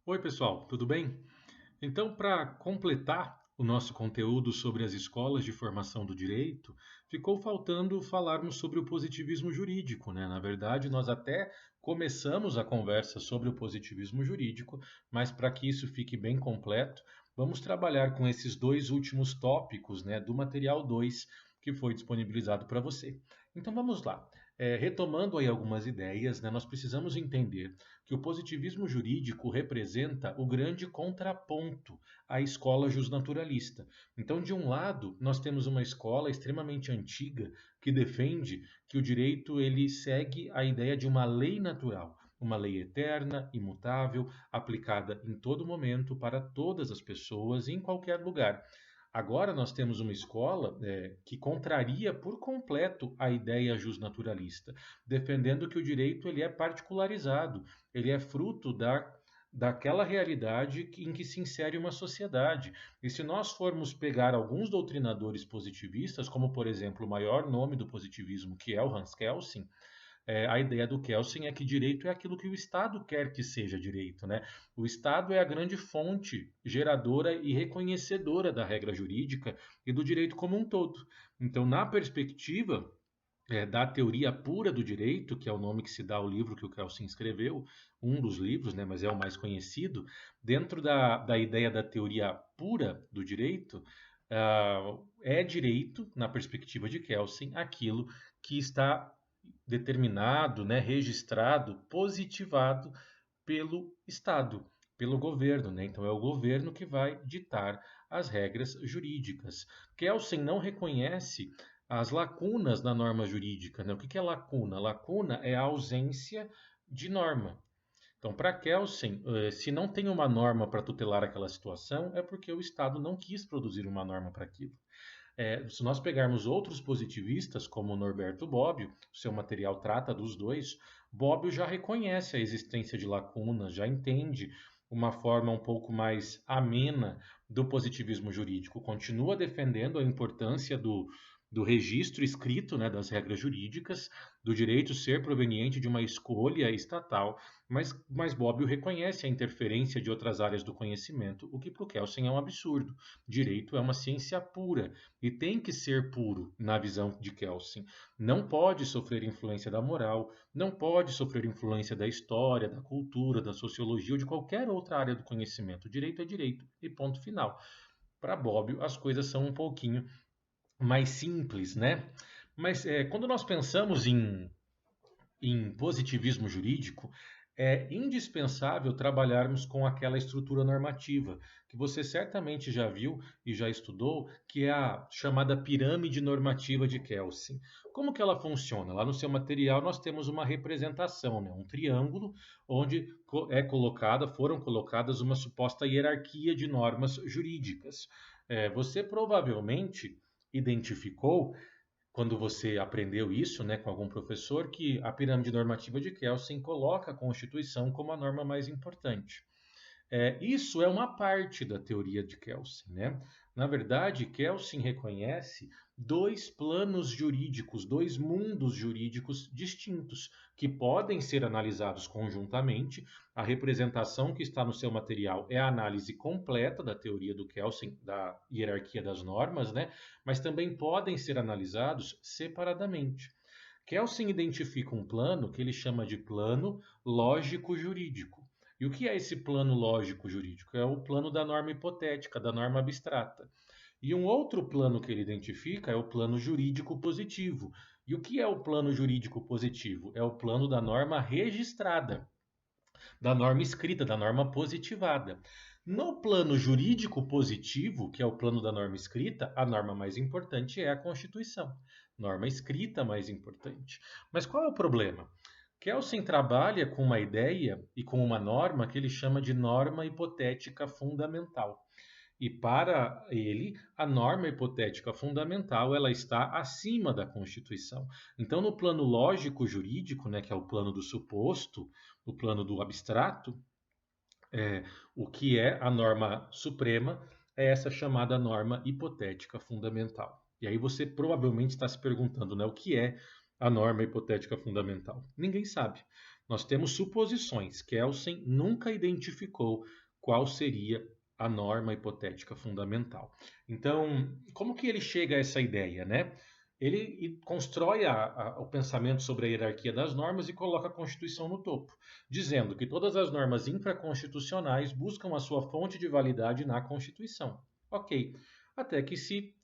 Oi, pessoal, tudo bem? Então, para completar o nosso conteúdo sobre as escolas de formação do direito, ficou faltando falarmos sobre o positivismo jurídico, né? Na verdade, nós até começamos a conversa sobre o positivismo jurídico, mas para que isso fique bem completo, vamos trabalhar com esses dois últimos tópicos, né, do material 2 que foi disponibilizado para você. Então vamos lá. Retomando aí algumas ideias, né, nós precisamos entender que o positivismo jurídico representa o grande contraponto à escola justnaturalista. Então, de um lado, nós temos uma escola extremamente antiga que defende que o direito ele segue a ideia de uma lei natural, uma lei eterna, imutável, aplicada em todo momento para todas as pessoas em qualquer lugar. Agora nós temos uma escola que contraria por completo a ideia justnaturalista, defendendo que o direito ele é particularizado, ele é fruto daquela realidade em que se insere uma sociedade. E se nós formos pegar alguns doutrinadores positivistas, como por exemplo o maior nome do positivismo, que é o Hans Kelsen, a ideia do Kelsen é que direito é aquilo que o Estado quer que seja direito, né? O Estado é a grande fonte geradora e reconhecedora da regra jurídica e do direito como um todo. Então, na perspectiva da teoria pura do direito, que é o nome que se dá ao livro que o Kelsen escreveu, um dos livros, né, mas é o mais conhecido, dentro da ideia da teoria pura do direito, é direito, na perspectiva de Kelsen, aquilo que está determinado, né, registrado, positivado pelo Estado, pelo governo, né? Então é o governo que vai ditar as regras jurídicas. Kelsen não reconhece as lacunas da norma jurídica, né? O que é lacuna? Lacuna é a ausência de norma. Então, para Kelsen, se não tem uma norma para tutelar aquela situação, é porque o Estado não quis produzir uma norma para aquilo. Se nós pegarmos outros positivistas, como Norberto Bobbio, o seu material trata dos dois, Bobbio já reconhece a existência de lacunas, já entende uma forma um pouco mais amena do positivismo jurídico, continua defendendo a importância do registro escrito, né, das regras jurídicas, do direito ser proveniente de uma escolha estatal, mas Bobbio reconhece a interferência de outras áreas do conhecimento, o que para o Kelsen é um absurdo. Direito é uma ciência pura, e tem que ser puro na visão de Kelsen. Não pode sofrer influência da moral, não pode sofrer influência da história, da cultura, da sociologia ou de qualquer outra área do conhecimento. Direito é direito e ponto final. Para Bobbio, as coisas são um pouquinho mais simples, né? Mas quando nós pensamos em positivismo jurídico, é indispensável trabalharmos com aquela estrutura normativa, que você certamente já viu e já estudou, que é a chamada pirâmide normativa de Kelsen. Como que ela funciona? Lá no seu material nós temos uma representação, né? Um triângulo onde foram colocadas uma suposta hierarquia de normas jurídicas. Você provavelmente identificou quando você aprendeu isso, né, com algum professor, que a pirâmide normativa de Kelsen coloca a Constituição como a norma mais importante. Isso é uma parte da teoria de Kelsen, né? Na verdade, Kelsen reconhece dois planos jurídicos, dois mundos jurídicos distintos, que podem ser analisados conjuntamente. A representação que está no seu material é a análise completa da teoria do Kelsen, da hierarquia das normas, né? Mas também podem ser analisados separadamente. Kelsen identifica um plano que ele chama de plano lógico-jurídico. E o que é esse plano lógico jurídico? É o plano da norma hipotética, da norma abstrata. E um outro plano que ele identifica é o plano jurídico positivo. E o que é o plano jurídico positivo? É o plano da norma registrada, da norma escrita, da norma positivada. No plano jurídico positivo, que é o plano da norma escrita, a norma mais importante é a Constituição. Norma escrita mais importante. Mas qual é o problema? Kelsen trabalha com uma ideia e com uma norma que ele chama de norma hipotética fundamental. E para ele, a norma hipotética fundamental ela está acima da Constituição. Então, no plano lógico jurídico, né, que é o plano do suposto, o plano do abstrato, é, o que é a norma suprema é essa chamada norma hipotética fundamental. E aí você provavelmente está se perguntando, né, o que é a norma hipotética fundamental? Ninguém sabe. Nós temos suposições. Kelsen nunca identificou qual seria a norma hipotética fundamental. Então, como que ele chega a essa ideia, né? Ele constrói o pensamento sobre a hierarquia das normas e coloca a Constituição no topo, dizendo que todas as normas infraconstitucionais buscam a sua fonte de validade na Constituição. Ok. Até que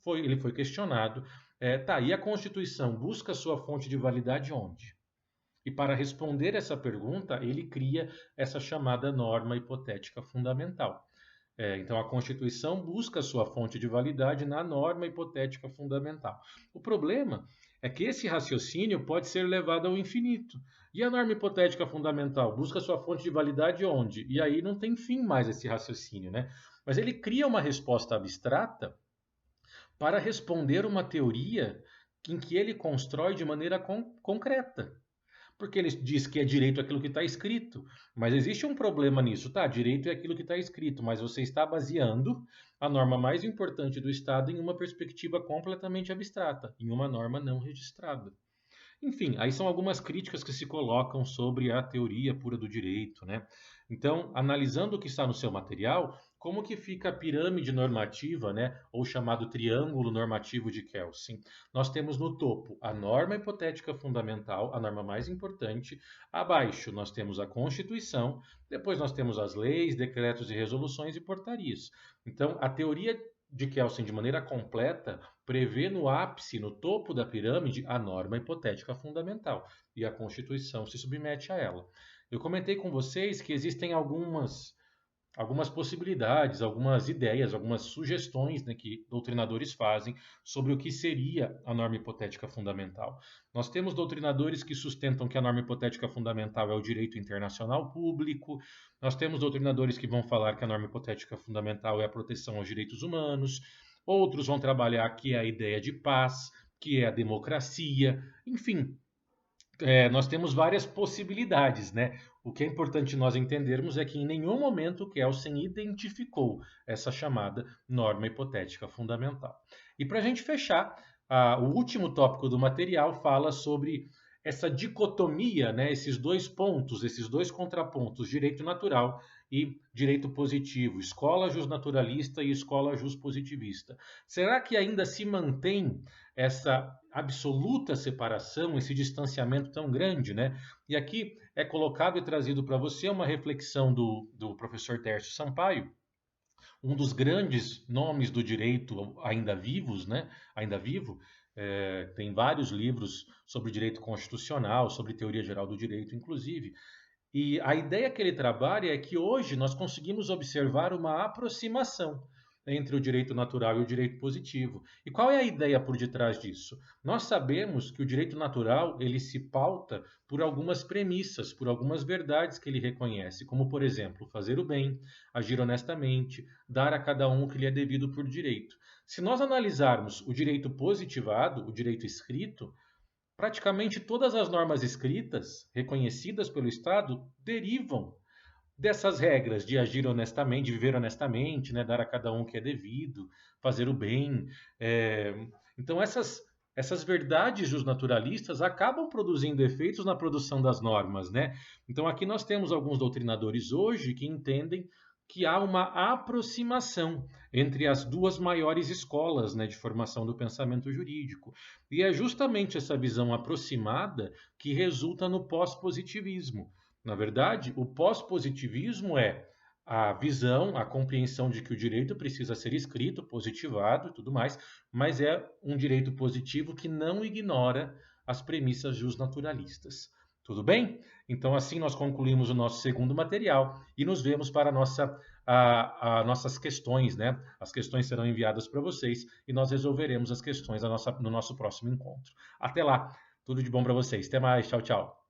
ele foi questionado, e a Constituição busca a sua fonte de validade onde? E para responder essa pergunta, ele cria essa chamada norma hipotética fundamental. Então, a Constituição busca sua fonte de validade na norma hipotética fundamental. O problema é que esse raciocínio pode ser levado ao infinito. E a norma hipotética fundamental busca sua fonte de validade onde? E aí não tem fim mais esse raciocínio, né? Mas ele cria uma resposta abstrata para responder uma teoria em que ele constrói de maneira concreta. Porque ele diz que é direito aquilo que está escrito. Mas existe um problema nisso, tá? Direito é aquilo que está escrito, mas você está baseando a norma mais importante do Estado em uma perspectiva completamente abstrata, em uma norma não registrada. Enfim, aí são algumas críticas que se colocam sobre a teoria pura do direito, né? Então, analisando o que está no seu material, como que fica a pirâmide normativa, né, ou chamado triângulo normativo de Kelsen? Nós temos no topo a norma hipotética fundamental, a norma mais importante. Abaixo nós temos a Constituição, depois nós temos as leis, decretos e resoluções e portarias. Então, a teoria de Kelsen, de maneira completa, prevê no ápice, no topo da pirâmide, a norma hipotética fundamental, e a Constituição se submete a ela. Eu comentei com vocês que existem algumas possibilidades, algumas ideias, algumas sugestões, né, que doutrinadores fazem sobre o que seria a norma hipotética fundamental. Nós temos doutrinadores que sustentam que a norma hipotética fundamental é o direito internacional público, nós temos doutrinadores que vão falar que a norma hipotética fundamental é a proteção aos direitos humanos, outros vão trabalhar que é a ideia de paz, que é a democracia, enfim, nós temos várias possibilidades, né? O que é importante nós entendermos é que em nenhum momento Kelsen identificou essa chamada norma hipotética fundamental. E para a gente fechar, o último tópico do material fala sobre essa dicotomia, né? Esses dois pontos, esses dois contrapontos, direito natural e direito positivo, escola justnaturalista e escola justpositivista. Será que ainda se mantém essa absoluta separação, esse distanciamento tão grande, né? E aqui é colocado e trazido para você uma reflexão do professor Tércio Sampaio, um dos grandes nomes do direito ainda vivos, né? Ainda vivo. Tem vários livros sobre direito constitucional, sobre teoria geral do direito, inclusive. E a ideia que ele trabalha é que hoje nós conseguimos observar uma aproximação entre o direito natural e o direito positivo. E qual é a ideia por detrás disso? Nós sabemos que o direito natural ele se pauta por algumas premissas, por algumas verdades que ele reconhece, como por exemplo, fazer o bem, agir honestamente, dar a cada um o que lhe é devido por direito. Se nós analisarmos o direito positivado, o direito escrito, praticamente todas as normas escritas reconhecidas pelo Estado derivam dessas regras de agir honestamente, de viver honestamente, né, dar a cada um o que é devido, fazer o bem. Então, essas verdades dos naturalistas acabam produzindo efeitos na produção das normas, né? Então, aqui nós temos alguns doutrinadores hoje que entendem que há uma aproximação entre as duas maiores escolas, né, de formação do pensamento jurídico. E é justamente essa visão aproximada que resulta no pós-positivismo. Na verdade, o pós-positivismo é a visão, a compreensão de que o direito precisa ser escrito, positivado e tudo mais, mas é um direito positivo que não ignora as premissas justnaturalistas. Tudo bem? Então, assim nós concluímos o nosso segundo material e nos vemos para nossas questões, né? As questões serão enviadas para vocês e nós resolveremos as questões no nosso próximo encontro. Até lá, tudo de bom para vocês. Até mais, tchau, tchau.